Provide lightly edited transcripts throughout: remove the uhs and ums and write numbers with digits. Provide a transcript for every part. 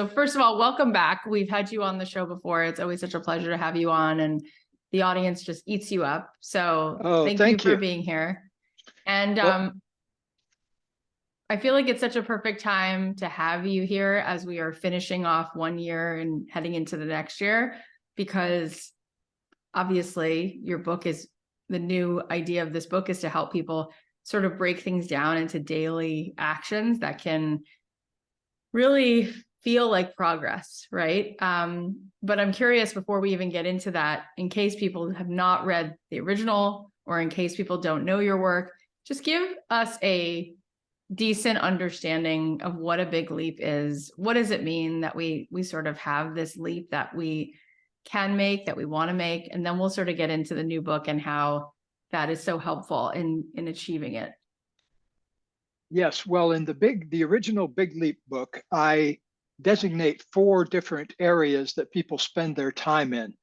So first of all, welcome back. We've had you on the show before. It's always such a pleasure to have you on, and the audience just eats you up. So thank you for being here. And I feel like it's such a perfect time to have you here as we are finishing off 1 year and heading into the next year, because obviously your book is, the new idea of this book is to help people sort of break things down into daily actions that can really feel like progress, right? But I'm curious, before we even get into that, in case people have not read the original, or in case people don't know your work, just give us a decent understanding of what a big leap is. What does it mean that we sort of have this leap that we can make, that we want to make? And then we'll sort of get into the new book and how that is so helpful in achieving it. Yes, well, in the original Big Leap book, I designate 4 different areas that people spend their time in.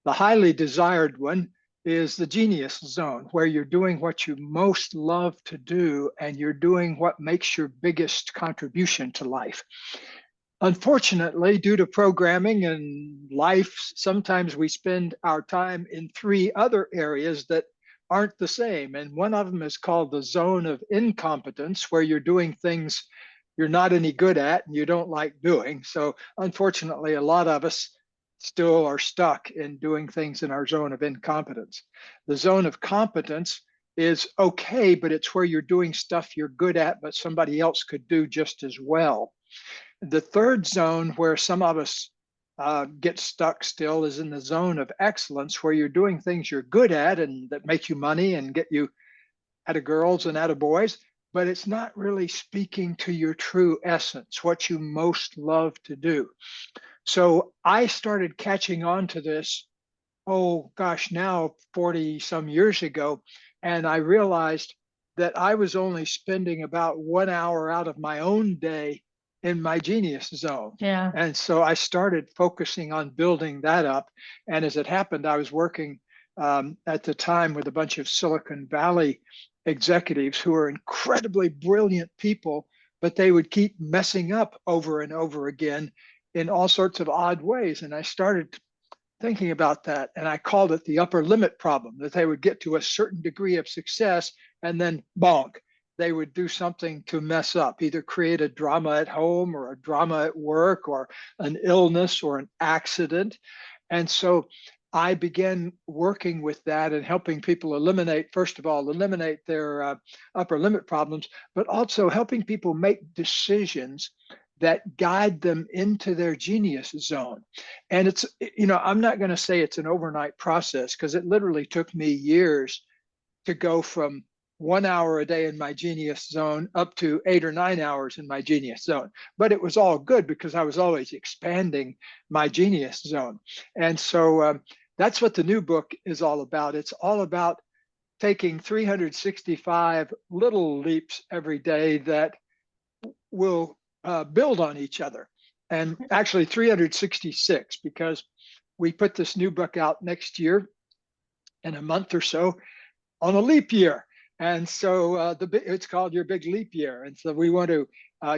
The highly desired one is the genius zone, where you're doing what you most love to do and you're doing what makes your biggest contribution to life. Unfortunately, due to programming and life, sometimes we spend our time in 3 other areas that aren't the same. And one of them is called the zone of incompetence, where you're doing things you're not any good at and you don't like doing. So unfortunately, a lot of us still are stuck in doing things in our zone of incompetence. The zone of competence is okay, but it's where you're doing stuff you're good at, but somebody else could do just as well. The third zone, where some of us get stuck still, is in the zone of excellence, where you're doing things you're good at and that make you money and get you out of girls and out of boys, but it's not really speaking to your true essence, what you most love to do. So I started catching on to this, oh gosh, now 40 some years ago, and I realized that I was only spending about 1 hour out of my own day in my genius zone. Yeah. And so I started focusing on building that up. And as it happened, I was working at the time with a bunch of Silicon Valley executives who are incredibly brilliant people, but they would keep messing up over and over again in all sorts of odd ways. And I started thinking about that, and I called it the upper limit problem, that they would get to a certain degree of success and then bonk, they would do something to mess up, either create a drama at home or a drama at work or an illness or an accident. And so I began working with that and helping people eliminate, first of all, eliminate their upper limit problems, but also helping people make decisions that guide them into their genius zone. And it's, I'm not going to say it's an overnight process, because it literally took me years to go from 1 hour a day in my genius zone up to 8 or 9 hours in my genius zone. But it was all good because I was always expanding my genius zone. And so that's what the new book is all about. It's all about taking 365 little leaps every day that will build on each other. And actually 366, because we put this new book out next year in a month or so on a leap year. And so it's called Your Big Leap Year. And so we want to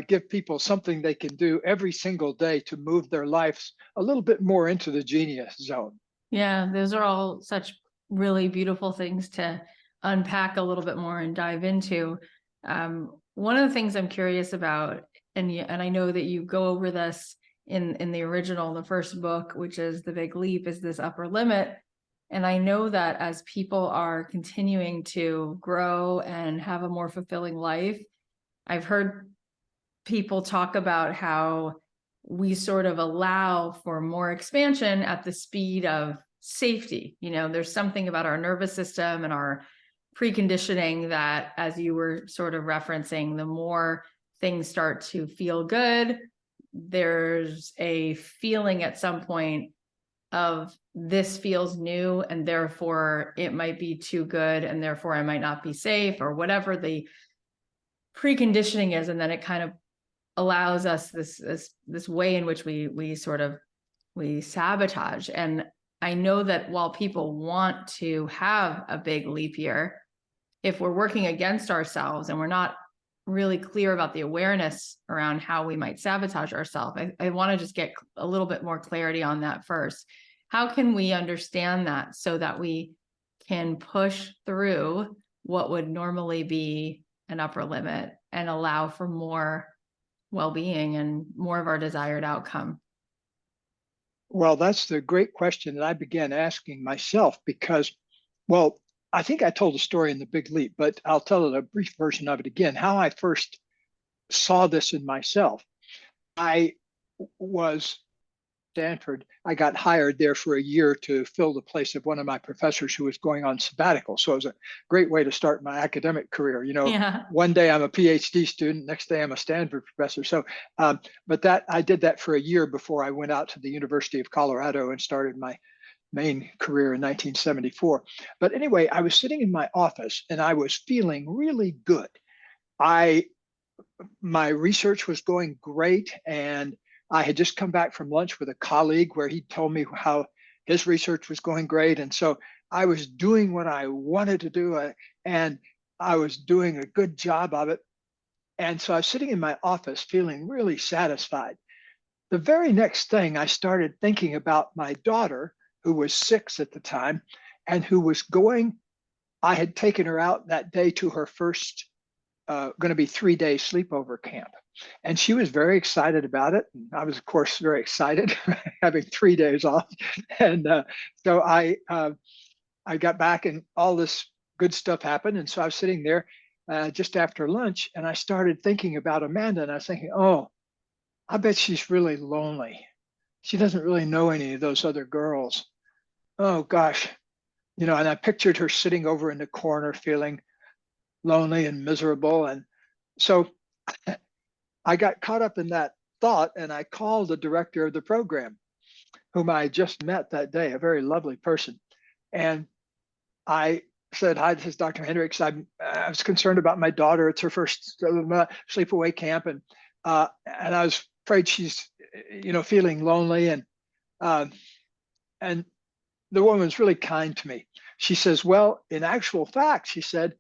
give people something they can do every single day to move their lives a little bit more into the genius zone. Yeah, those are all such really beautiful things to unpack a little bit more and dive into. One of the things I'm curious about, and I know that you go over this in the original, the first book, which is The Big Leap, is this upper limit. And I know that as people are continuing to grow and have a more fulfilling life, I've heard people talk about how we sort of allow for more expansion at the speed of safety. There's something about our nervous system and our preconditioning that, as you were sort of referencing, the more things start to feel good, there's a feeling at some point of, this feels new and therefore it might be too good and therefore I might not be safe, or whatever the preconditioning is. And then it kind of allows us this way in which we sabotage. And I know that while people want to have a big leap year, if we're working against ourselves and we're not really clear about the awareness around how we might sabotage ourselves. I want to just get a little bit more clarity on that first. How can we understand that so that we can push through what would normally be an upper limit and allow for more well-being and more of our desired outcome? Well, that's the great question that I began asking myself because, well, I think I told a story in The Big Leap, but I'll tell it a brief version of it again. How I first saw this in myself. I was Stanford. I got hired there for a year to fill the place of one of my professors who was going on sabbatical. So it was a great way to start my academic career. Yeah. One day I'm a PhD student, next day I'm a Stanford professor. So, but that I did that for a year before I went out to the University of Colorado and started my main career in 1974. But anyway, I was sitting in my office and I was feeling really good. I My research was going great, and I had just come back from lunch with a colleague where he told me how his research was going great. And so I was doing what I wanted to do, and I was doing a good job of it. And so I was sitting in my office feeling really satisfied. The very next thing, I started thinking about my daughter, who was 6 at the time, and who was going, I had taken her out that day to her first going to be 3-day sleepover camp. And she was very excited about it. And I was, of course, very excited having 3 days off. And so I got back and all this good stuff happened. And so I was sitting there just after lunch and I started thinking about Amanda. And I was thinking, oh, I bet she's really lonely. She doesn't really know any of those other girls. Oh, gosh. And I pictured her sitting over in the corner feeling lonely and miserable. And so I got caught up in that thought and I called the director of the program, whom I just met that day, a very lovely person. And I said, hi, this is Dr. Hendricks. I was concerned about my daughter. It's her first sleepaway camp. And I was afraid she's, feeling lonely. And the woman was really kind to me. She says, well, in actual fact, she said,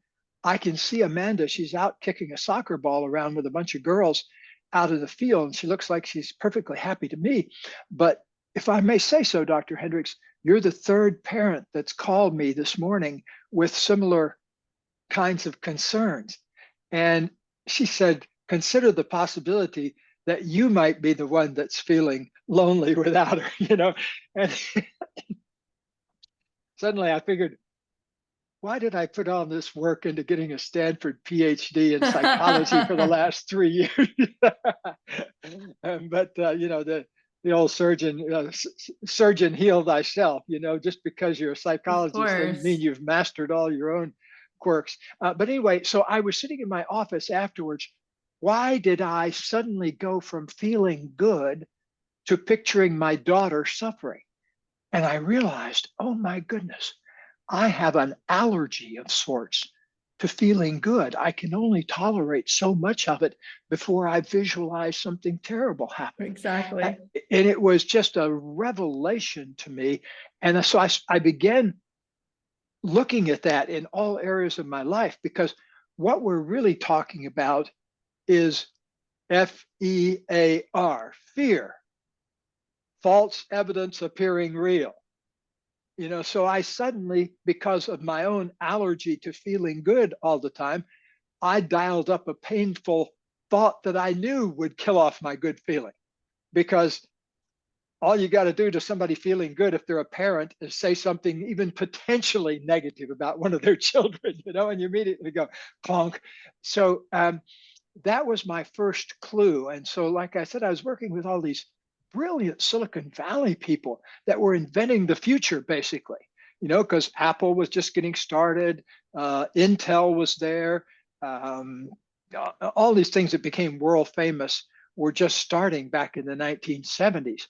I can see Amanda. She's out kicking a soccer ball around with a bunch of girls out of the field. And she looks like she's perfectly happy to me. But if I may say so, Dr. Hendricks, you're the third parent that's called me this morning with similar kinds of concerns. And she said, consider the possibility that you might be the one that's feeling lonely without her, And suddenly I figured, why did I put all this work into getting a Stanford PhD in psychology for the last 3 years? But the old surgeon heal thyself. Just because you're a psychologist doesn't mean you've mastered all your own quirks. But anyway, so I was sitting in my office afterwards. Why did I suddenly go from feeling good to picturing my daughter suffering? And I realized, oh my goodness, I have an allergy of sorts to feeling good. I can only tolerate so much of it before I visualize something terrible happening. Exactly. And it was just a revelation to me. And so I began looking at that in all areas of my life, because what we're really talking about is FEAR, fear, false evidence appearing real. So I suddenly, because of my own allergy to feeling good all the time, I dialed up a painful thought that I knew would kill off my good feeling. Because all you got to do to somebody feeling good, if they're a parent, is say something even potentially negative about one of their children, and you immediately go, clonk. So that was my first clue. And so, like I said, I was working with all these brilliant Silicon Valley people that were inventing the future, basically, because Apple was just getting started, Intel was there, all these things that became world famous were just starting back in the 1970s.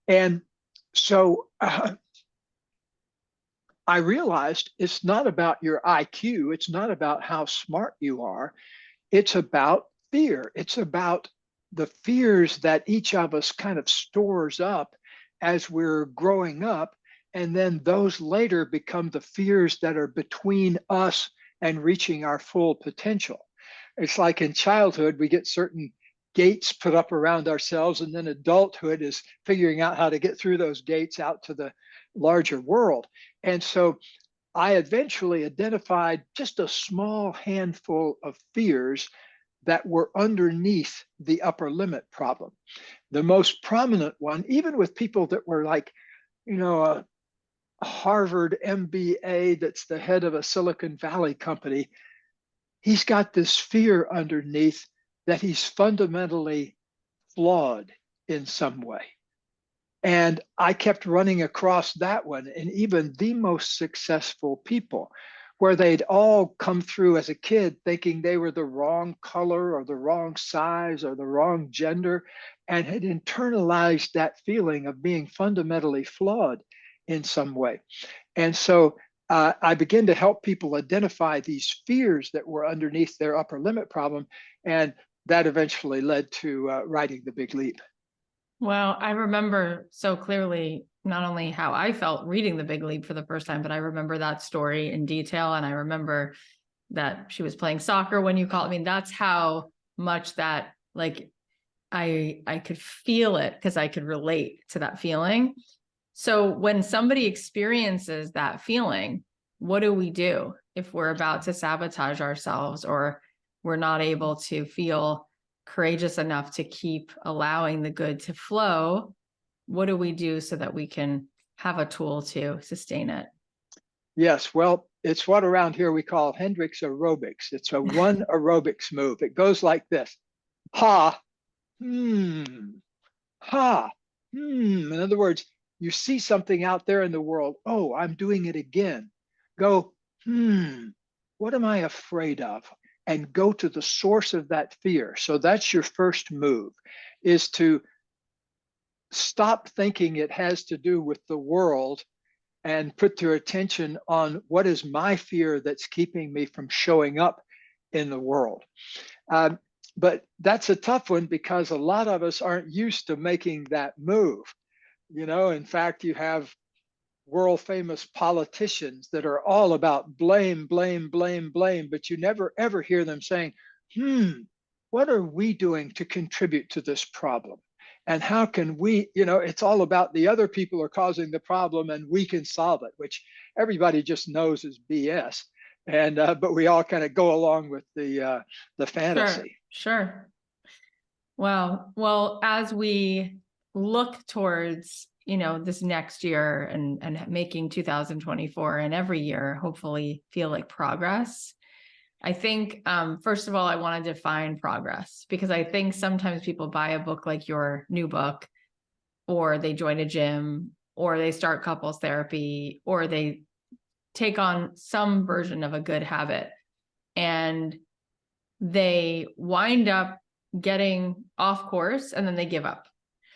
And so I realized it's not about your IQ, it's not about how smart you are, it's about fear. It's about the fears that each of us kind of stores up as we're growing up. And then those later become the fears that are between us and reaching our full potential. it's like in childhood, we get certain gates put up around ourselves, and then adulthood is figuring out how to get through those gates out to the larger world. And so I eventually identified just a small handful of fears that were underneath the upper limit problem. The most prominent one, even with people that were like, a Harvard MBA that's the head of a Silicon Valley company, he's got this fear underneath that he's fundamentally flawed in some way. And I kept running across that one, and even the most successful people, where they'd all come through as a kid thinking they were the wrong color or the wrong size or the wrong gender, and had internalized that feeling of being fundamentally flawed in some way. And so I began to help people identify these fears that were underneath their upper limit problem. And that eventually led to writing The Big Leap. Well, I remember so clearly not only how I felt reading The Big Leap for the first time, but I remember that story in detail. And I remember that she was playing soccer when you called. I mean, that's how much that, like, I could feel it because I could relate to that feeling. So when somebody experiences that feeling, what do we do if we're about to sabotage ourselves, or we're not able to feel courageous enough to keep allowing the good to flow? What do we do so that we can have a tool to sustain it? Yes, well, it's what around here we call Hendricks aerobics. It's a one aerobics move. It goes like this: ha, ha, In other words, you see something out there in the world. Oh, I'm doing it again. Go, what am I afraid of? And go to the source of that fear. So that's your first move, is to stop thinking it has to do with the world and put your attention on what is my fear that's keeping me from showing up in the world. But that's a tough one because a lot of us aren't used to making that move. In fact, you have world famous politicians that are all about blame, blame, blame, blame, but you never ever hear them saying, what are we doing to contribute to this problem? And how can we, it's all about the other people are causing the problem and we can solve it, which everybody just knows is BS. And but we all kind of go along with the fantasy. Sure. Wow. Well, as we look towards, this next year and making 2024 and every year hopefully feel like progress, I think, first of all, I want to define progress, because I think sometimes people buy a book like your new book, or they join a gym, or they start couples therapy, or they take on some version of a good habit, and they wind up getting off course and then they give up.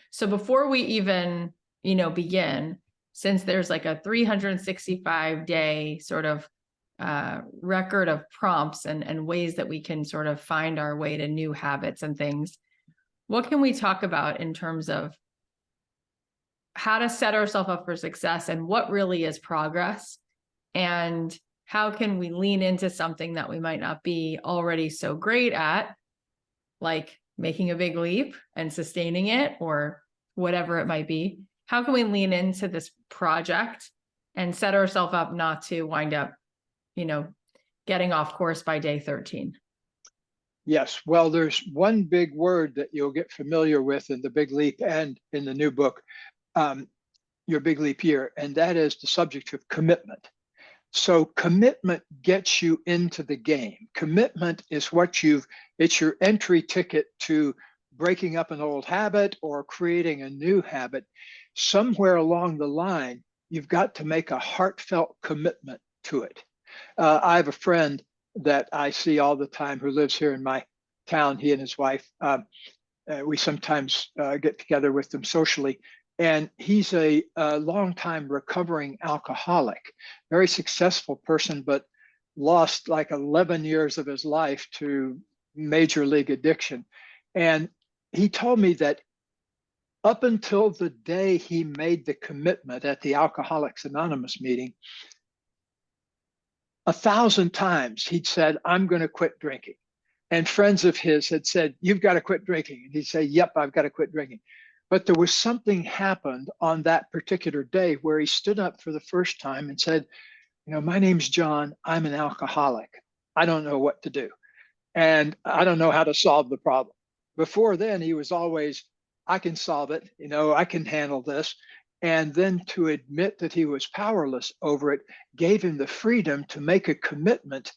So before we even, begin, since there's like a 365-day sort of record of prompts and ways that we can sort of find our way to new habits and things, what can we talk about in terms of how to set ourselves up for success and what really is progress? And how can we lean into something that we might not be already so great at, like making a big leap and sustaining it, or whatever it might be? How can we lean into this project and set ourselves up not to wind up, getting off course by day 13? Yes. Well, there's one big word that you'll get familiar with in The Big Leap and in the new book, Your Big Leap Year, and that is the subject of commitment. So commitment gets you into the game. Commitment is it's your entry ticket to breaking up an old habit or creating a new habit. Somewhere along the line, you've got to make a heartfelt commitment to it. I have a friend that I see all the time who lives here in my town. He and his wife, we sometimes get together with them socially. And he's a longtime recovering alcoholic, very successful person, but lost like 11 years of his life to major league addiction. And he told me that up until the day he made the commitment at the Alcoholics Anonymous meeting, 1,000 times he'd said, I'm going to quit drinking. And friends of his had said, "You've got to quit drinking." And he'd say, "Yep, I've got to quit drinking." But there was something happened on that particular day where he stood up for the first time and said, "My name's John. I'm an alcoholic. I don't know what to do. And I don't know how to solve the problem." Before then, he was always, "I can solve it. I can handle this." And then to admit that he was powerless over it gave him the freedom to make a commitment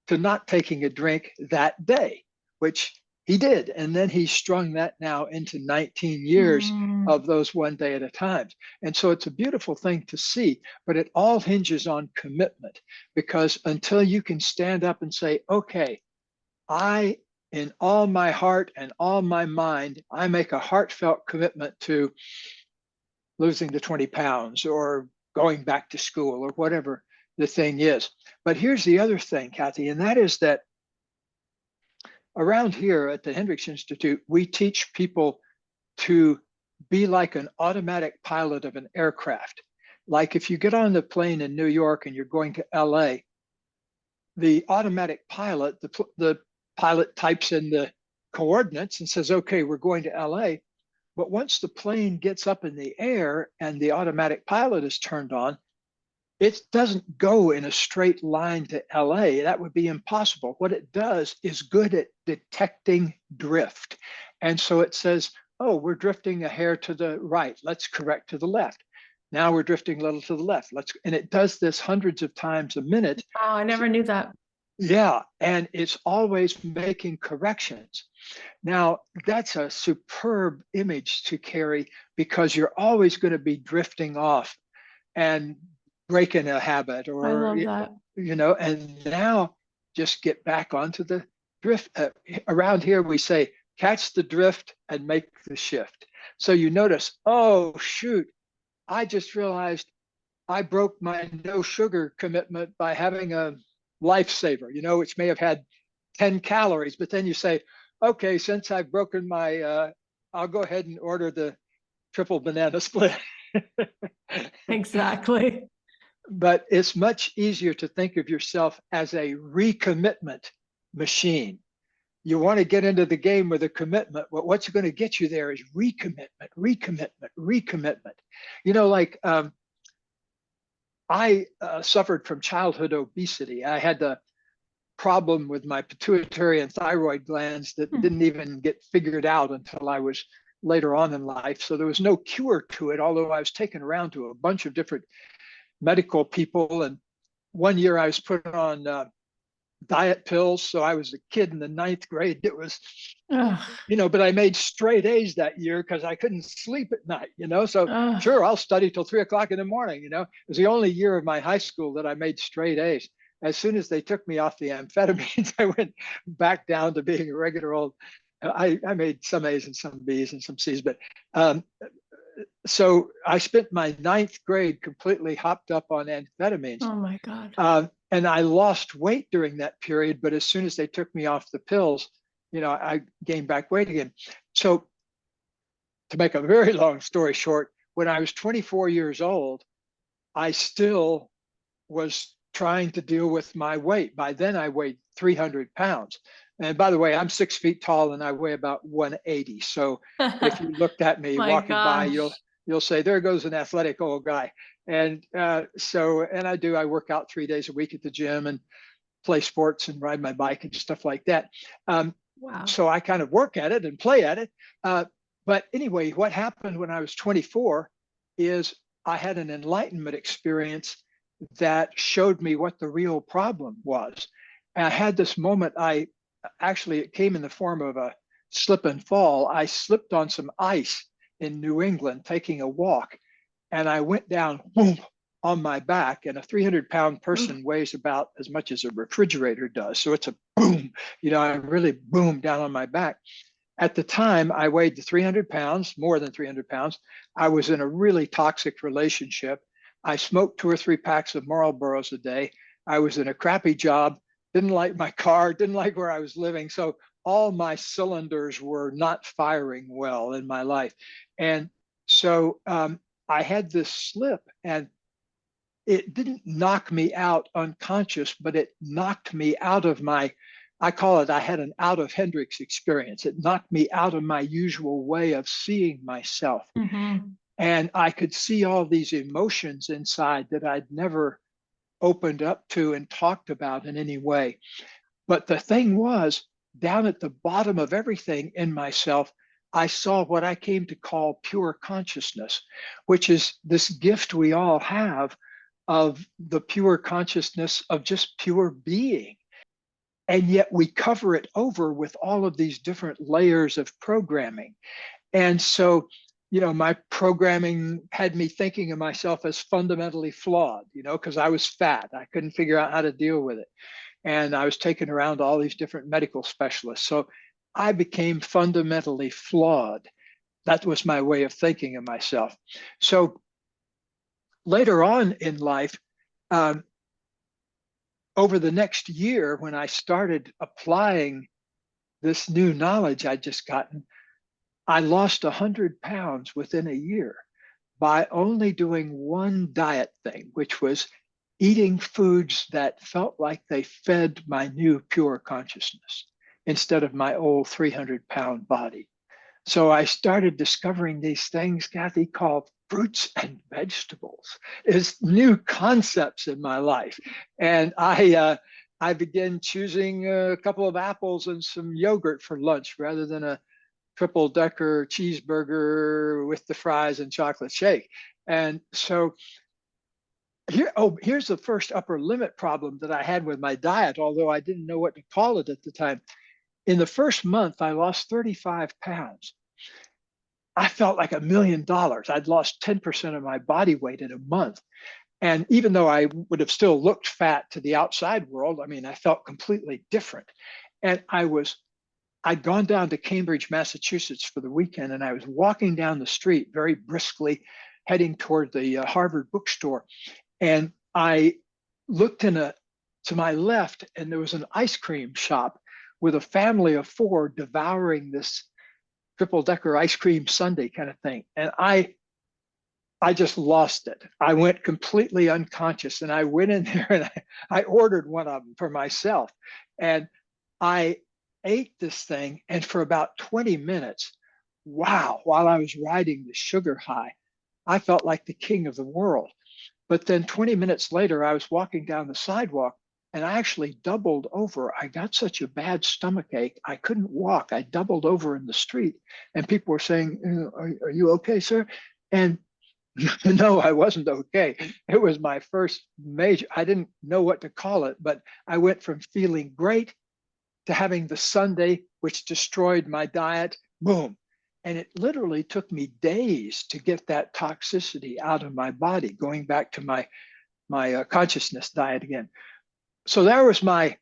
to not taking a drink that day, which he did. And then he strung that now into 19 years Mm, of those one day at a time. And so it's a beautiful thing to see, but it all hinges on commitment, because until you can stand up and say, "Okay, I, in all my heart and all my mind, I make a heartfelt commitment to losing the 20 pounds or going back to school or whatever the thing is." But here's the other thing, Kathy, and that is that around here at the Hendricks Institute, we teach people to be like an automatic pilot of an aircraft. Like if you get on the plane in New York and you're going to LA, the automatic pilot, the pilot types in the coordinates and says, "Okay, we're going to LA." But once the plane gets up in the air and the automatic pilot is turned on, it doesn't go in a straight line to LA. That would be impossible. What it does is good at detecting drift. And so it says, "Oh, we're drifting a hair to the right. Let's correct to the left. Now we're drifting a little to the left. And it does this hundreds of times a minute. wow, I never knew that. Yeah. And it's always making corrections. Now, that's a superb image to carry, because you're always going to be drifting off and breaking a habit, I or love that. and now just get back onto the drift. Around here we say, "Catch the drift and make the shift." So you notice, "Oh shoot, I just realized I broke my no sugar commitment by having a lifesaver, which may have had 10 calories." But then you say, "Okay, since I've broken my I'll go ahead and order the triple banana split." Exactly. But it's much easier to think of yourself as a recommitment machine. You want to get into the game with a commitment, but what's going to get you there is recommitment, recommitment, recommitment. Like I suffered from childhood obesity. I had the problem with my pituitary and thyroid glands that Hmm. didn't even get figured out until I was later on in life. So there was no cure to it, although I was taken around to a bunch of different medical people. And one year I was put on diet pills. So I was a kid in the ninth grade. It was, Ugh, but I made straight A's that year because I couldn't sleep at night. So ugh. sure, I'll study till 3 o'clock in the morning. It was the only year of my high school that I made straight A's. As soon as they took me off the amphetamines, I went back down to being a regular old. I made some A's and some B's and some C's, but so I spent my ninth grade completely hopped up on amphetamines. Oh my God. And I lost weight during that period, but as soon as they took me off the pills, I gained back weight again. So to make a very long story short, when I was 24 years old, I still was trying to deal with my weight. By then I weighed 300 pounds. And by the way, I'm 6 feet tall and I weigh about 180. So if you looked at me My walking by, you'll gosh. you'll say, "There goes an athletic old guy." And I work out 3 days a week at the gym and play sports and ride my bike and stuff like that. Um, Wow. so I kind of work at it and play at it. But anyway, what happened when I was 24 is I had an enlightenment experience that showed me what the real problem was. And I had this moment. It came in the form of a slip and fall. I slipped on some ice in New England taking a walk, and I went down, boom, on my back. And a 300-pound person weighs about as much as a refrigerator does. So it's a boom, I really boomed down on my back. At the time, I weighed 300 pounds, more than 300 pounds. I was in a really toxic relationship. I smoked 2 or 3 packs of Marlboros a day. I was in a crappy job, didn't like my car, didn't like where I was living. So all my cylinders were not firing well in my life. And so I had this slip, and it didn't knock me out unconscious, but it knocked me out of my I call it, I had an out of Hendricks experience. It knocked me out of my usual way of seeing myself. Mhm. And I could see all these emotions inside that I'd never opened up to and talked about in any way. But the thing was, down at the bottom of everything in myself, I saw what I came to call pure consciousness, which is this gift we all have of the pure consciousness of just pure being. And yet we cover it over with all of these different layers of programming. And so, my programming had me thinking of myself as fundamentally flawed, because I was fat. I couldn't figure out how to deal with it. And I was taken around to all these different medical specialists. So I became fundamentally flawed. That was my way of thinking of myself. So later on in life, um, over the next year, when I started applying this new knowledge I'd just gotten, I lost 100 pounds within a year by only doing one diet thing, which was eating foods that felt like they fed my new pure consciousness instead of my old 300-pound body. So I started discovering these things, Kathy, called fruits and vegetables. It's new concepts in my life. And I began choosing a couple of apples and some yogurt for lunch rather than a triple decker cheeseburger with the fries and chocolate shake. And so here's the first upper limit problem that I had with my diet, although I didn't know what to call it at the time. In the first month, I lost 35 pounds. I felt like $1 million. I'd lost 10% of my body weight in a month. And even though I would have still looked fat to the outside world, I mean, I felt completely different. And I'd gone down to Cambridge, Massachusetts for the weekend, and I was walking down the street very briskly, heading toward the Harvard bookstore. And I looked to my left, and there was an ice cream shop with a family of 4 devouring this triple decker ice cream sundae kind of thing. And I just lost it. I went completely unconscious, and I went in there and I ordered one of them for myself. And I ate this thing, and for about 20 minutes, wow, while I was riding the sugar high, I felt like the king of the world. But then 20 minutes later, I was walking down the sidewalk and I actually doubled over. I got such a bad stomach ache, I couldn't walk. I doubled over in the street, and people were saying, are you okay, sir? And no, I wasn't okay. It was my first major, I didn't know what to call it, but I went from feeling great to having the sundae, which destroyed my diet, boom. And it literally took me days to get that toxicity out of my body, going back to my consciousness diet again. So there was my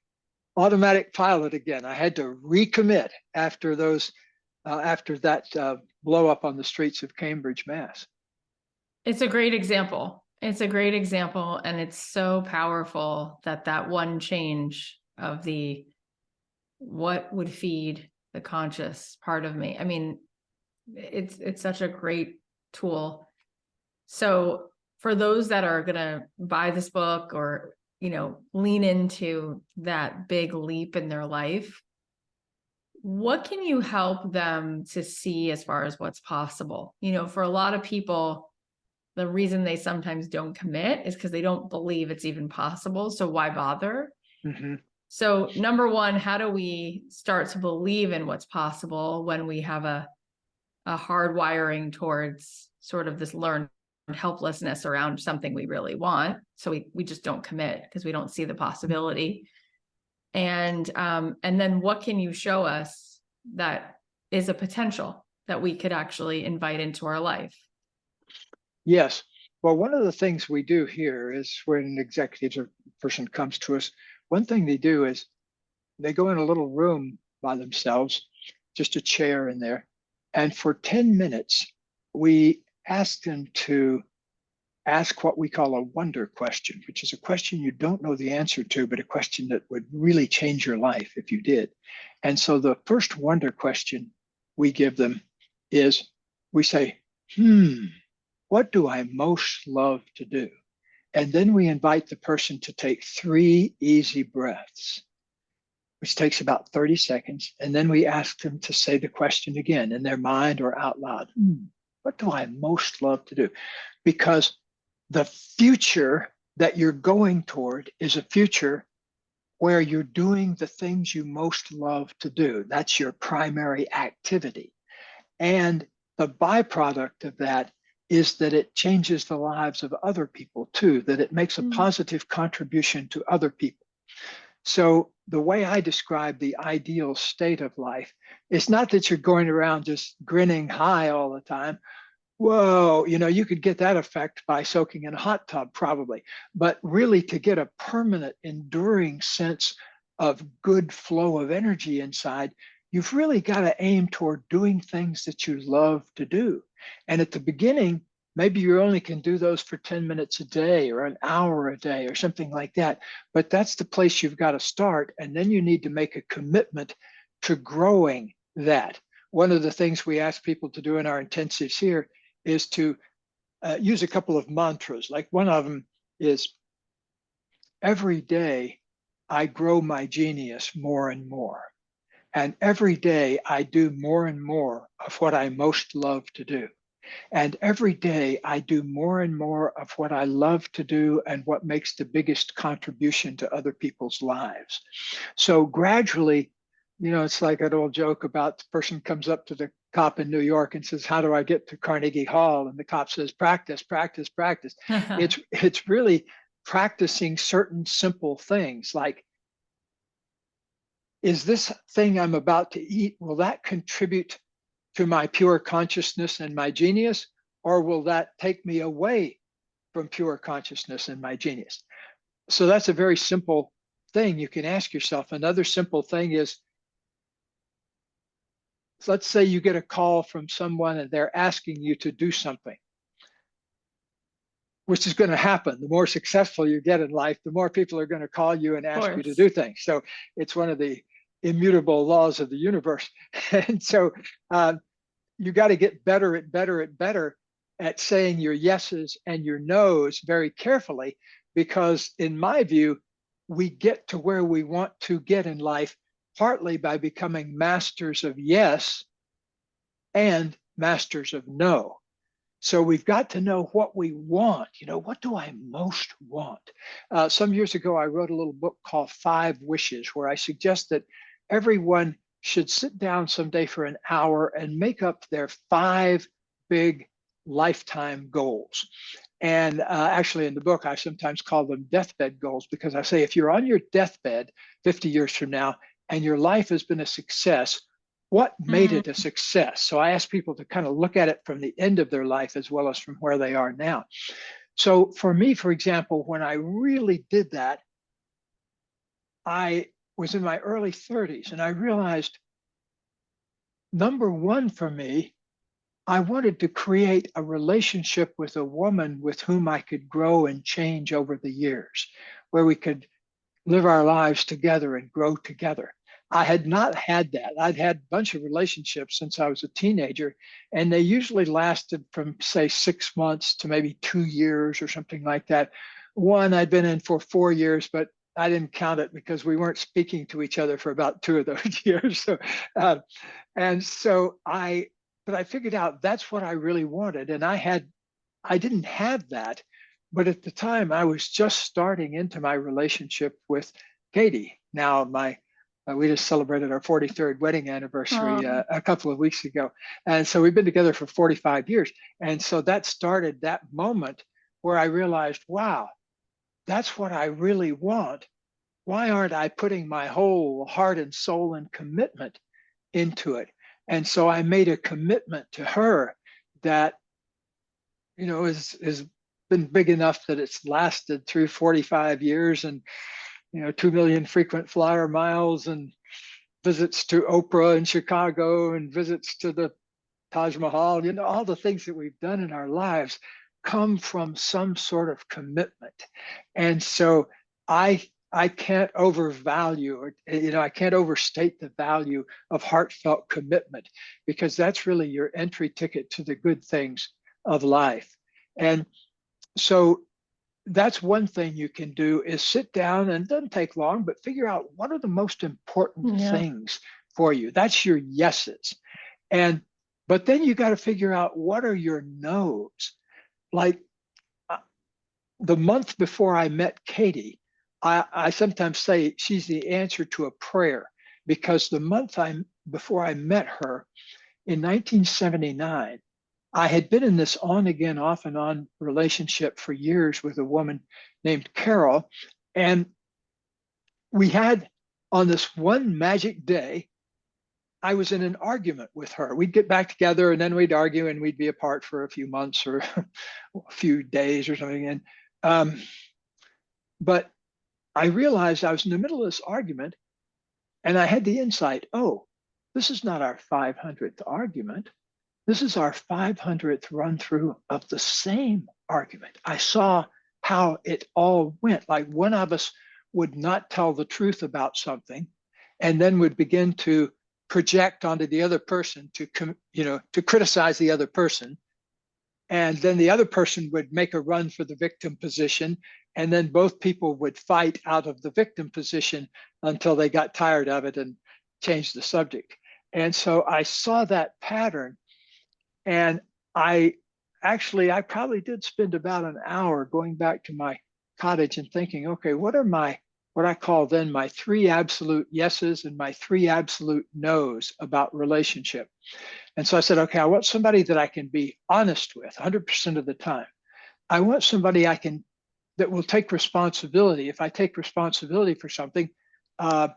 automatic pilot again. I had to recommit after that blow up on the streets of Cambridge, Mass. It's a great example. It's a great example. And it's so powerful that one change of what would feed the conscious part of me. I mean, it's such a great tool. So for those that are going to buy this book or, lean into that big leap in their life, what can you help them to see as far as what's possible? For a lot of people, the reason they sometimes don't commit is because they don't believe it's even possible. So why bother? Mm-hmm. So number one, how do we start to believe in what's possible when we have a hard wiring towards sort of this learned helplessness around something we really want? So we just don't commit because we don't see the possibility. And then what can you show us that is a potential that we could actually invite into our life? Yes. Well, one of the things we do here is when executives or person comes to us, one thing they do is they go in a little room by themselves, just a chair in there. And for 10 minutes, we ask them to ask what we call a wonder question, which is a question you don't know the answer to, but a question that would really change your life if you did. And so the first wonder question we give them is we say, what do I most love to do? And then we invite the person to take 3 easy breaths. which takes about 30 seconds. And then we ask them to say the question again in their mind or out loud. What do I most love to do? Because the future that you're going toward is a future where you're doing the things you most love to do. That's your primary activity. And the byproduct of that is that it changes the lives of other people too, that it makes a positive contribution to other people. So the way I describe the ideal state of life is not that you're going around just grinning high all the time. Whoa, you could get that effect by soaking in a hot tub probably, but really to get a permanent, enduring sense of good flow of energy inside, you've really got to aim toward doing things that you love to do. And at the beginning, maybe you only can do those for 10 minutes a day or an hour a day or something like that. But that's the place you've got to start. And then you need to make a commitment to growing that. One of the things we ask people to do in our intensives here is to use a couple of mantras. Like one of them is, every day I grow my genius more and more. And every day I do more and more of what I most love to do. And every day I do more and more of what I love to do and what makes the biggest contribution to other people's lives. So gradually, it's like an old joke about the person comes up to the cop in New York and says, how do I get to Carnegie Hall? And the cop says, practice, practice, practice. It's really practicing certain simple things like, is this thing I'm about to eat, will that contribute to my pure consciousness and my genius, or will that take me away from pure consciousness and my genius? So that's a very simple thing you can ask yourself. Another simple thing is, let's say you get a call from someone and they're asking you to do something, which is going to happen. The more successful you get in life, the more people are going to call you and ask you to do things. So it's one of the immutable laws of the universe. And so you got to get better at saying your yeses and your nos very carefully, because in my view, we get to where we want to get in life partly by becoming masters of yes and masters of no. So we've got to know what we want. What do I most want? Some years ago, I wrote a little book called 5 Wishes, where I suggest that everyone should sit down someday for an hour and make up their 5 big lifetime goals. And actually in the book, I sometimes call them deathbed goals, because I say, if you're on your deathbed 50 years from now and your life has been a success, what made it a success? So I ask people to kind of look at it from the end of their life as well as from where they are now. So for me, for example, when I really did that, I was in my early 30s and I realized, number one for me, I wanted to create a relationship with a woman with whom I could grow and change over the years, where we could live our lives together and grow together. I had not had that. I'd had a bunch of relationships since I was a teenager, and they usually lasted from, say, 6 months to maybe 2 years or something like that. One I'd been in for 4 years, but I didn't count it because we weren't speaking to each other for about 2 of those years. So, but I figured out that's what I really wanted, and I didn't have that, but at the time I was just starting into my relationship with Katie. Now we just celebrated our 43rd wedding anniversary a couple of weeks ago, and so we've been together for 45 years. And so that started that moment where I realized, wow, that's what I really want. Why aren't I putting my whole heart and soul and commitment into it? And so I made a commitment to her that, has been big enough that it's lasted through 45 years and, 2 million frequent flyer miles and visits to Oprah in Chicago and visits to the Taj Mahal. All the things that we've done in our lives come from some sort of commitment. And so I can't overvalue, or I can't overstate the value of heartfelt commitment, because that's really your entry ticket to the good things of life. And so that's one thing you can do, is sit down, and it doesn't take long, but figure out what are the most important Yeah. things for you. That's your yeses. And but then you got to figure out what are your no's. Like uh, the month before I met Katie, I sometimes say she's the answer to a prayer, because the month before I met her in 1979, I had been in this on again, off and on relationship for years with a woman named Carol. And we had, on this one magic day, I was in an argument with her. We'd get back together and then we'd argue and we'd be apart for a few months or a few days or something. And but I realized I was in the middle of this argument, and I had the insight, oh, this is not our 500th argument. This is our 500th run through of the same argument. I saw how it all went. Like one of us would not tell the truth about something, and then would begin to project onto the other person to criticize the other person. And then the other person would make a run for the victim position. And then both people would fight out of the victim position until they got tired of it and changed the subject. And so I saw that pattern. And I probably did spend about an hour going back to my cottage and thinking, okay, what I call then my 3 absolute yeses and my 3 absolute nos about relationship. And so I said, okay, I want somebody that I can be honest with 100% of the time. I want somebody that will take responsibility. If I take responsibility for something, I'd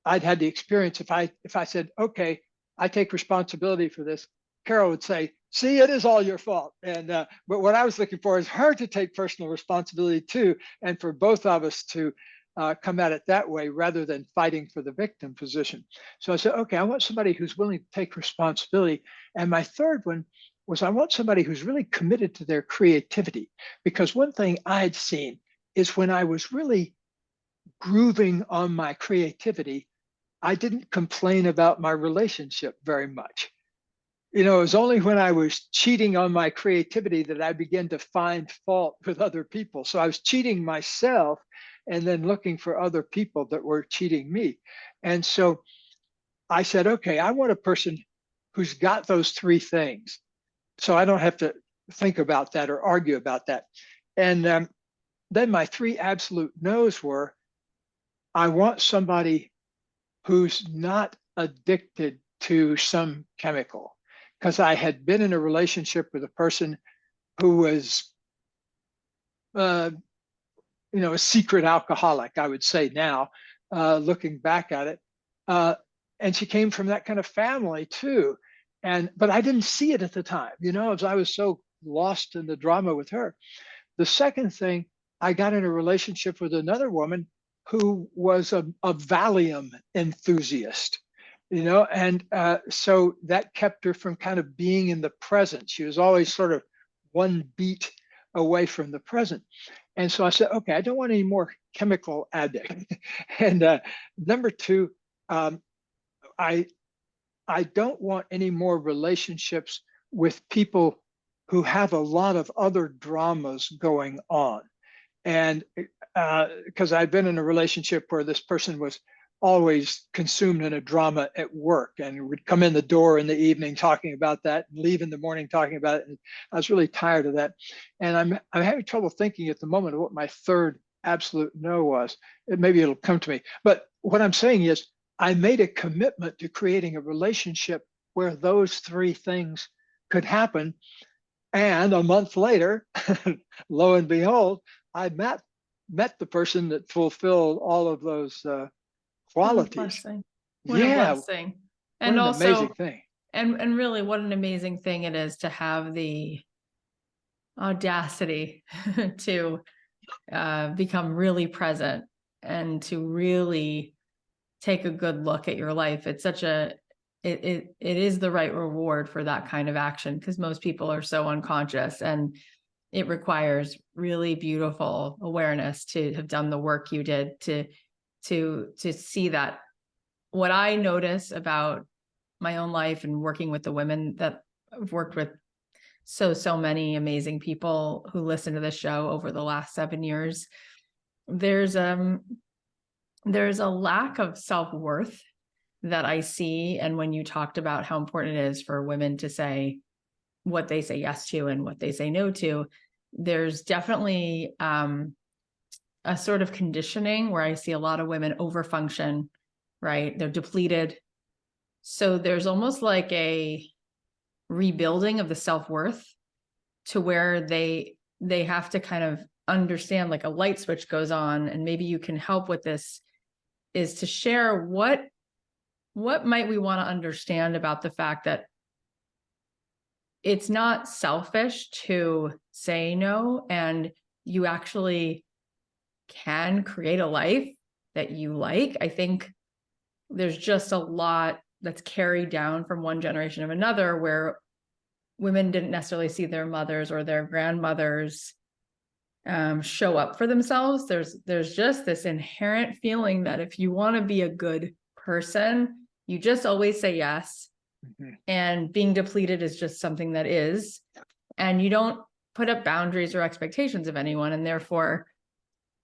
had the experience. If I said, okay, I take responsibility for this, Carol would say, see, it is all your fault. And but what I was looking for is her to take personal responsibility too, and for both of us to come at it that way rather than fighting for the victim position. So I said, okay, I want somebody who's willing to take responsibility. And my third one was, I want somebody who's really committed to their creativity. Because one thing I'd seen is when I was really grooving on my creativity, I didn't complain about my relationship very much. It was only when I was cheating on my creativity that I began to find fault with other people. So I was cheating myself and then looking for other people that were cheating me. And so I said, okay, I want a person who's got those 3 things. So I don't have to think about that or argue about that. And then my 3 absolute no's were, I want somebody who's not addicted to some chemical. Because I had been in a relationship with a person who was, a secret alcoholic, I would say now, looking back at it. And she came from that kind of family too. But I didn't see it at the time, as I was so lost in the drama with her. The second thing, I got in a relationship with another woman who was a Valium enthusiast. And so that kept her from kind of being in the present. She was always sort of one beat away from the present. And so I said, okay, I don't want any more chemical addict. And number 2, I don't want any more relationships with people who have a lot of other dramas going on. And because I've been in a relationship where this person was always consumed in a drama at work and would come in the door in the evening talking about that and leave in the morning talking about it. And I was really tired of that. And I'm having trouble thinking at the moment of what my 3rd absolute no was. Maybe it'll come to me. But what I'm saying is, I made a commitment to creating a relationship where those 3 things could happen. And a month later, lo and behold, I met the person that fulfilled all of those qualities. What a Yeah, blessing. what And an also, amazing thing. and really what an amazing thing it is to have the audacity to become really present and to really take a good look at your life. It's such it is the right reward for that kind of action, because most people are so unconscious, and it requires really beautiful awareness to have done the work you did to see that. What I notice about my own life and working with the women that I've worked with so many amazing people who listen to this show over the last 7 years. There's a lack of self-worth that I see. And when you talked about how important it is for women to say what they say yes to and what they say no to, there's definitely a sort of conditioning where I see a lot of women overfunction, right? They're depleted. So there's almost like a rebuilding of the self-worth to where they have to kind of understand, like a light switch goes on, and maybe you can help with this, is to share what might we want to understand about the fact that it's not selfish to say no, and you actually can create a life that you like. I think there's just a lot that's carried down from one generation of another, where women didn't necessarily see their mothers or their grandmothers show up for themselves. There's just this inherent feeling that if you want to be a good person, you just always say yes. Mm-hmm. And being depleted is just something that is, and you don't put up boundaries or expectations of anyone. And therefore,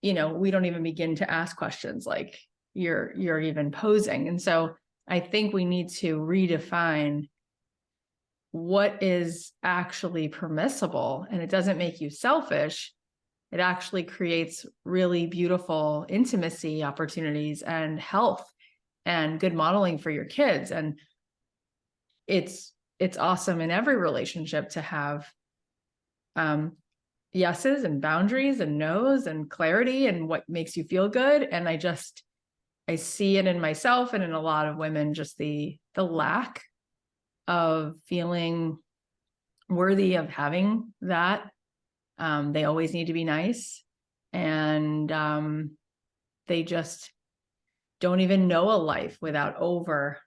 we don't even begin to ask questions like you're even posing. And so I think we need to redefine what is actually permissible, and it doesn't make you selfish. It actually creates really beautiful intimacy opportunities and health and good modeling for your kids. And it's awesome in every relationship to have yeses and boundaries and no's and clarity and what makes you feel good. And I see it in myself and in a lot of women, just the lack of feeling worthy of having that. They always need to be nice, and they just don't even know a life without over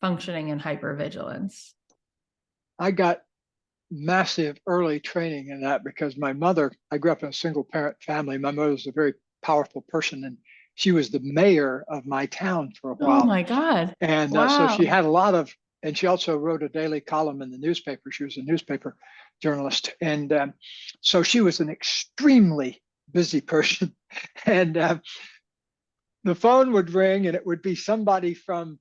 functioning and hypervigilance. I got massive early training in that because I grew up in a single parent family. My mother was a very powerful person, and she was the mayor of my town for a while. Oh my God. And wow. So she had a lot of, and she also wrote a daily column in the newspaper. She was a newspaper journalist. And so she was an extremely busy person. And the phone would ring, and it would be somebody from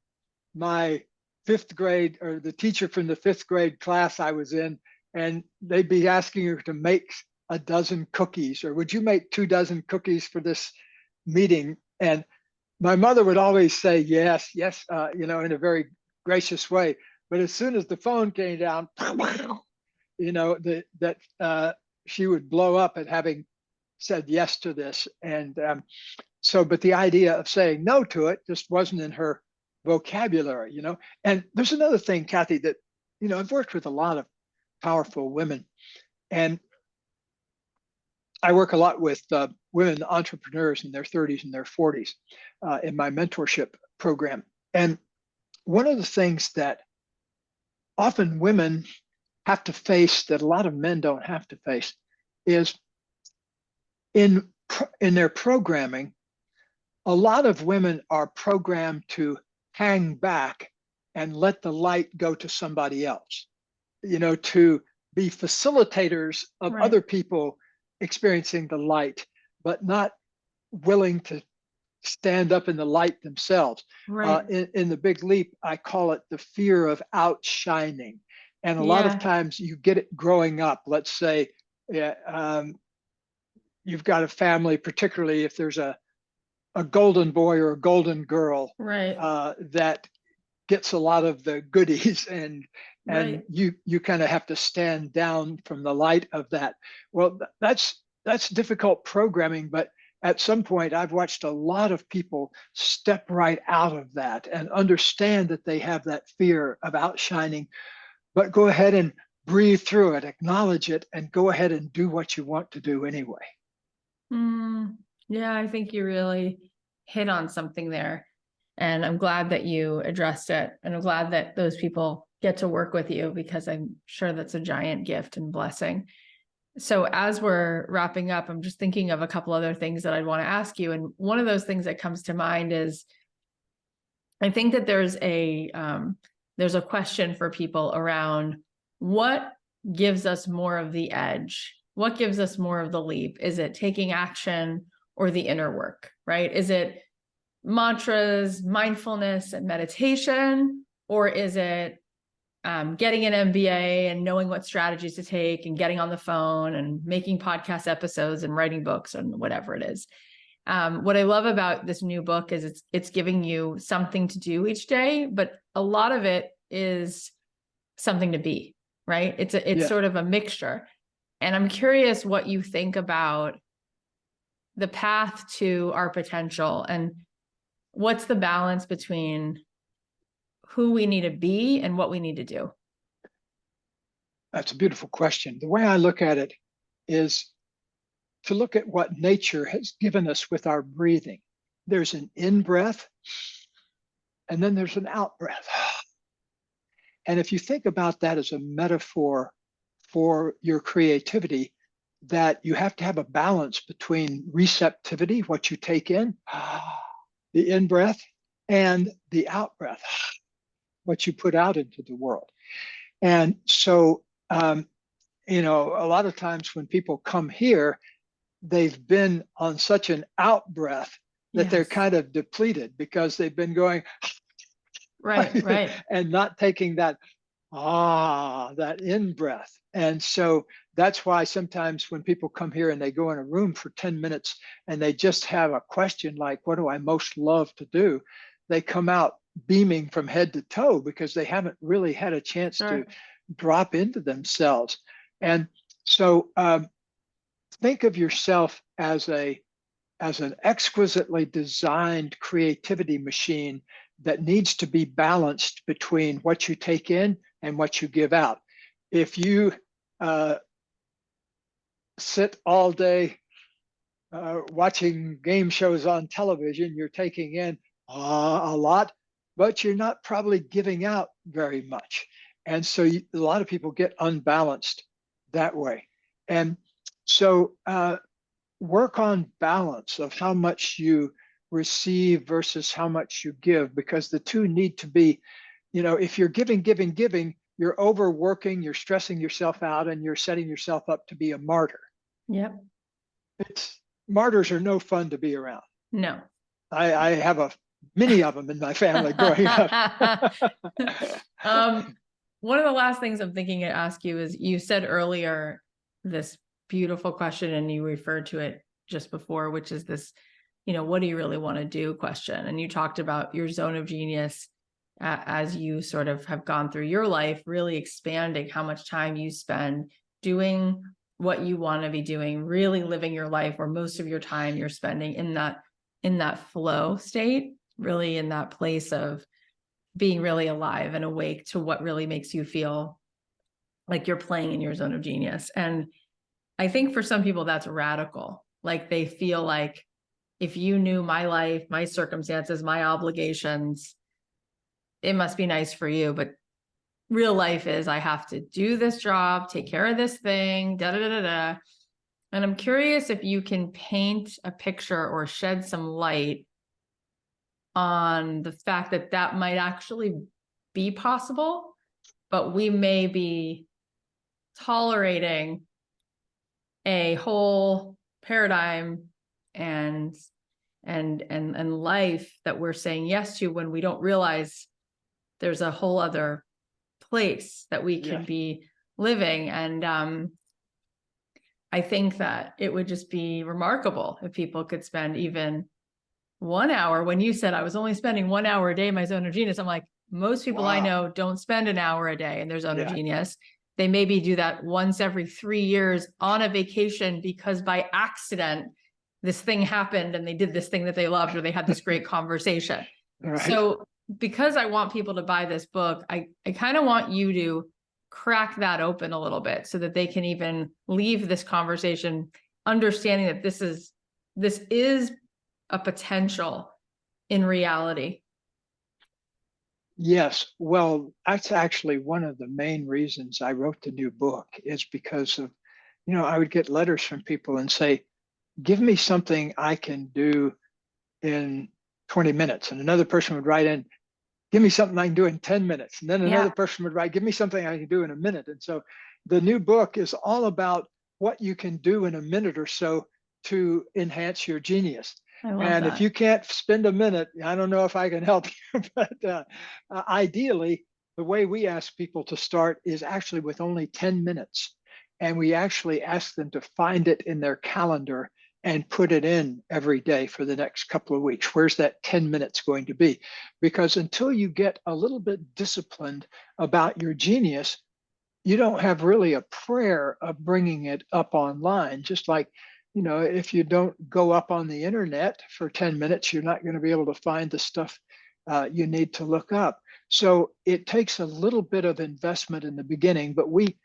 my 5th grade, or the teacher from the 5th grade class I was in, and they'd be asking her to make a dozen cookies, or would you make 2 dozen cookies for this meeting? And my mother would always say yes, in a very gracious way. But as soon as the phone came down, she would blow up at having said yes to this. And but the idea of saying no to it just wasn't in her vocabulary, And there's another thing, Kathy, that, I've worked with a lot of powerful women, and I work a lot with women entrepreneurs in their 30s and their 40s in my mentorship program. And one of the things that often women have to face that a lot of men don't have to face is in their programming, a lot of women are programmed to hang back and let the light go to somebody else, to be facilitators of Right. other people experiencing the light, but not willing to stand up in the light themselves. Right. In the Big Leap, I call it the fear of outshining. And a lot of times you get it growing up. Let's say you've got a family, particularly if there's a golden boy or a golden girl, right. That gets a lot of the goodies, and Right. you kind of have to stand down from the light of that. Well, that's difficult programming, but at some point I've watched a lot of people step right out of that and understand that they have that fear of outshining, but go ahead and breathe through it, acknowledge it, and go ahead and do what you want to do anyway. Yeah, I think you really hit on something there. And I'm glad that you addressed it. And I'm glad that those people get to work with you, because I'm sure that's a giant gift and blessing. So as we're wrapping up, I'm just thinking of a couple other things that I'd want to ask you. And one of those things that comes to mind is, I think that there's a question for people around what gives us more of the edge? What gives us more of the leap? Is it taking action or the inner work, right? Is it mantras, mindfulness, and meditation? Or is it getting an MBA and knowing what strategies to take and getting on the phone and making podcast episodes and writing books and whatever it is? What I love about this new book is it's giving you something to do each day, but a lot of it is something to be, right? It's Yeah. sort of a mixture. And I'm curious what you think about the path to our potential and what's the balance between who we need to be and what we need to do. That's a beautiful question. The way I look at it is to look at what nature has given us with our breathing. There's an in breath, and then there's an out breath. And if you think about that as a metaphor for your creativity, that you have to have a balance between receptivity, what you take in, the in breath, and the out breath, what you put out into the world. And so, you know, a lot of times when people come here, they've been on such an out breath that they're kind of depleted because they've been going right and not taking that that in breath. And so that's why sometimes when people come here and they go in a room for 10 minutes and they just have a question like, what do I most love to do? They come out beaming from head to toe because they haven't really had a chance to drop into themselves. And so think of yourself as an exquisitely designed creativity machine that needs to be balanced between what you take in and what you give out. If you sit all day watching game shows on television, you're taking in a lot, but you're not probably giving out very much. And so a lot of people get unbalanced that way. And so work on balance of how much you receive versus how much you give, because the two need to be, you know, if you're giving, you're overworking, you're stressing yourself out, and you're setting yourself up to be a martyr. Yep. Martyrs are no fun to be around. No. I have many of them in my family growing up. One of the last things I'm thinking to ask you is, you said earlier this beautiful question, and you referred to it just before, which is this, you know, what do you really want to do question? And you talked about your zone of genius as you sort of have gone through your life, really expanding how much time you spend doing what you want to be doing, really living your life, where most of your time you're spending in that flow state, really in that place of being really alive and awake to what really makes you feel like you're playing in your zone of genius. And I think for some people that's radical. Like they feel like, if you knew my life, my circumstances, my obligations, it must be nice for you. But real life is, I have to do this job, take care of this thing, da da da da da. And I'm curious if you can paint a picture or shed some light on the fact that that might actually be possible, but we may be tolerating a whole paradigm and life that we're saying yes to, when we don't realize there's a whole other place that we can be living. And I think that it would just be remarkable if people could spend even 1 hour. When you said I was only spending 1 hour a day in my zone of genius, I'm like, most people I know don't spend an hour a day in their zone of genius. They maybe do that once every 3 years on a vacation, because by accident this thing happened and they did this thing that they loved, or they had this great conversation. Right. So because I want people to buy this book, I kind of want you to crack that open a little bit so that they can even leave this conversation understanding that this is a potential in reality. Yes. Well, that's actually one of the main reasons I wrote the new book, is because of, you know, I would get letters from people and say, give me something I can do in 20 minutes. And another person would write in, give me something I can do in 10 minutes. And then another person would write, give me something I can do in a minute. And so, the new book is all about what you can do in a minute or so to enhance your genius. I love And if that. you can't spend a minute, I don't know if I can help you, but ideally, the way we ask people to start is actually with only 10 minutes. And we actually ask them to find it in their calendar and put it in every day for the next couple of weeks. Where's that 10 minutes going to be? Because until you get a little bit disciplined about your genius, you don't have really a prayer of bringing it up online. Just like, if you don't go up on the internet for 10 minutes, you're not going to be able to find the stuff you need to look up. So it takes a little bit of investment in the beginning, but we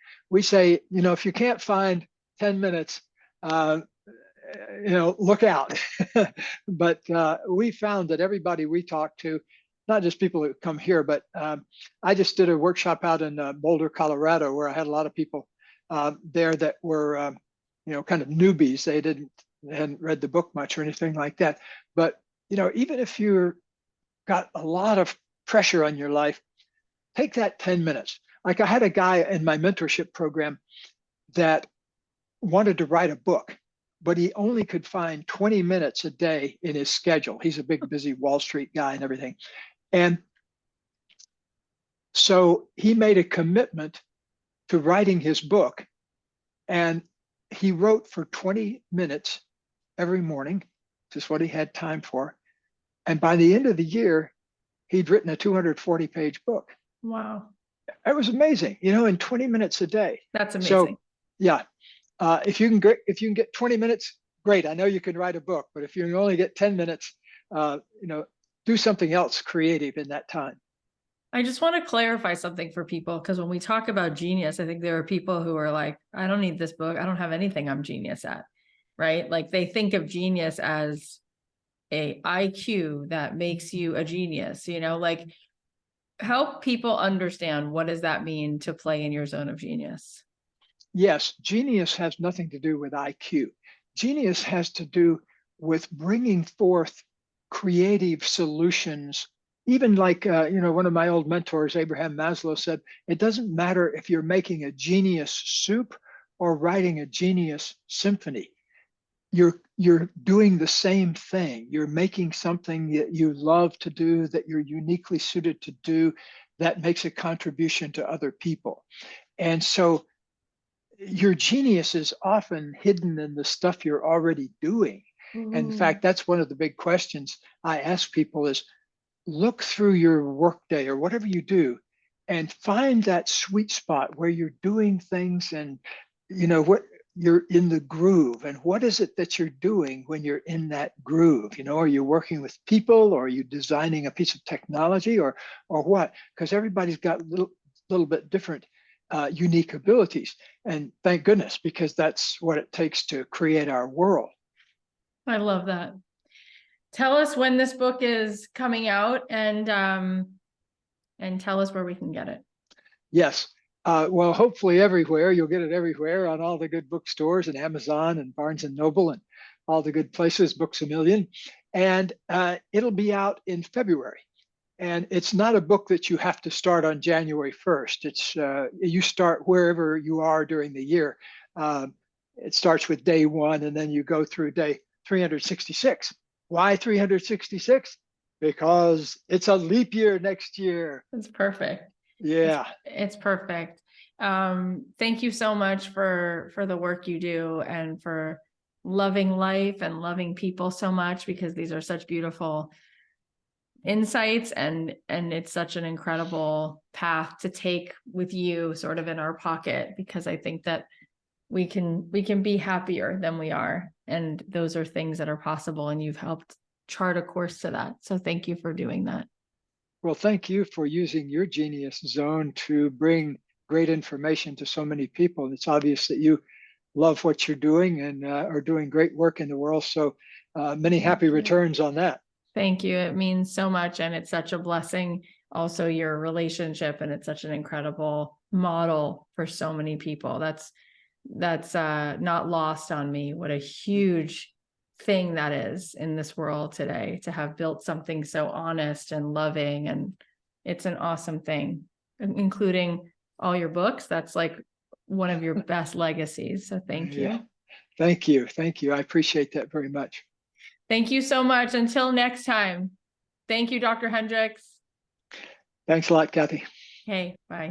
say, if you can't find 10 minutes, look out. But we found that everybody we talk to, not just people who come here, but I just did a workshop out in Boulder, Colorado, where I had a lot of people there that were, kind of newbies. They hadn't read the book much or anything like that. But even if you're got a lot of pressure on your life, take that 10 minutes. Like I had a guy in my mentorship program that wanted to write a book, but he only could find 20 minutes a day in his schedule. He's a big, busy Wall Street guy and everything. And so he made a commitment to writing his book. And he wrote for 20 minutes every morning, just what he had time for. And by the end of the year, he'd written a 240-page book. Wow. It was amazing, in 20 minutes a day. That's amazing. So, yeah, if you can get 20 minutes, great. I know you can write a book, but if you can only get 10 minutes, do something else creative in that time. I just want to clarify something for people, because when we talk about genius, I think there are people who are like, I don't need this book. I don't have anything I'm genius at, right? Like they think of genius as a IQ that makes you a genius, like help people understand, what does that mean to play in your zone of genius? Yes, genius has nothing to do with IQ. Genius has to do with bringing forth creative solutions. Even like, one of my old mentors, Abraham Maslow, said, it doesn't matter if you're making a genius soup or writing a genius symphony. You're doing the same thing. You're making something that you love to do, that you're uniquely suited to do, that makes a contribution to other people. And so your genius is often hidden in the stuff you're already doing. And in fact, that's one of the big questions I ask people is, look through your workday or whatever you do and find that sweet spot where you're doing things and what you're in the groove, and what is it that you're doing when you're in that groove. Are you working with people, or are you designing a piece of technology, or what? Because everybody's got little bit different unique abilities, and thank goodness, because that's what it takes to create our world. I love that. Tell us when this book is coming out, and tell us where we can get it. Yes. Well, hopefully everywhere. You'll get it everywhere, on all the good bookstores and Amazon and Barnes and Noble and all the good places, Books A Million. And it'll be out in February. And it's not a book that you have to start on January 1st. It's you start wherever you are during the year. It starts with day 1, and then you go through day 366. Why 366? Because it's a leap year next year. It's perfect. Yeah. It's perfect. Thank you so much for the work you do, and for loving life and loving people so much, because these are such beautiful insights, and it's such an incredible path to take with you sort of in our pocket, because I think that we can be happier than we are, and those are things that are possible, and you've helped chart a course to that. So thank you for doing that. Well, thank you for using your genius zone to bring great information to so many people. It's obvious that you love what you're doing and are doing great work in the world. So many happy returns on that. Thank you. It means so much. And it's such a blessing, also your relationship. And it's such an incredible model for so many people. That's not lost on me. What a huge thing that is in this world today, to have built something so honest and loving. And it's an awesome thing, including all your books. That's like one of your best legacies. So thank you. Yeah. Thank you. Thank you. I appreciate that very much. Thank you so much. Until next time. Thank you, Dr. Hendricks. Thanks a lot, Kathy. Okay, bye.